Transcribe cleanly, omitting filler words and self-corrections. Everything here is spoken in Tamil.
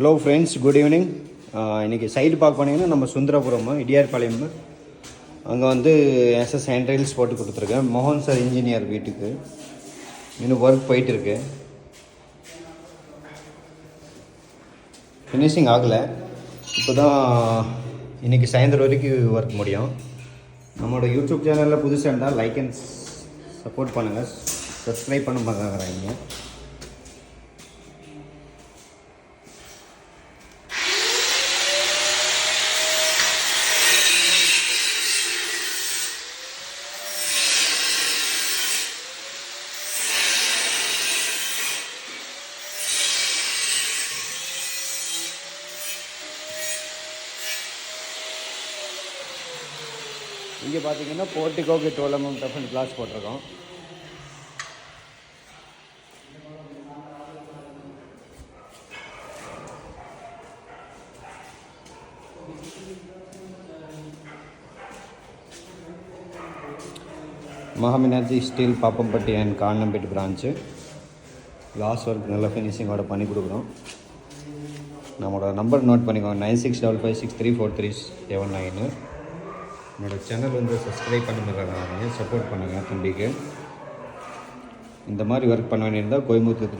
Hello friends, good evening. இன்றைக்கி சைடு பார்க்க போனீங்கன்னா நம்ம சுந்தரபுரம் இடியார்பாளையம். அங்கே வந்து எஸ்எஸ் ஹேண்ட்ரைல்ஸ் போட்டு கொடுத்துருக்கேன். மோகன் சார் இன்ஜினியர் வீட்டுக்கு இன்னும் ஒர்க் போயிட்டுருக்கு. ஃபினிஷிங் ஆகலை. இப்போ தான் இன்றைக்கி சாயந்தரம் வரைக்கும் ஒர்க் முடியும். நம்மளோட யூடியூப் சேனலில் புதுசாக இருந்தால் லைக் அண்ட் சப்போர்ட் பண்ணுங்கள். சப்ஸ்கிரைப் பண்ண பார்க்குறாங்க. இங்கே பார்த்தீங்கன்னா போர்ட்டிகோக்கு 12 mm டஃபன் கிளாஸ் போட்டிருக்கோம். மகாமினாஜி ஸ்டீல் பாப்பம்பட்டி அண்ட் காண்ணம்பேட்டு பிரான்ச்சு. கிளாஸ் ஒர்க் நல்ல ஃபினிஷிங்கோட பண்ணி கொடுக்குறோம். நம்மளோட நம்பர் நோட் பண்ணிக்கோங்க, 9655634379. என்னோடய சேனல் வந்து சப்ஸ்கிரைப் பண்ணுறாங்க, சப்போர்ட் பண்ணுங்கள் தம்பிக்கு. இந்த மாதிரி ஒர்க் பண்ண வேண்டியிருந்தால் கோயம்புத்தூர்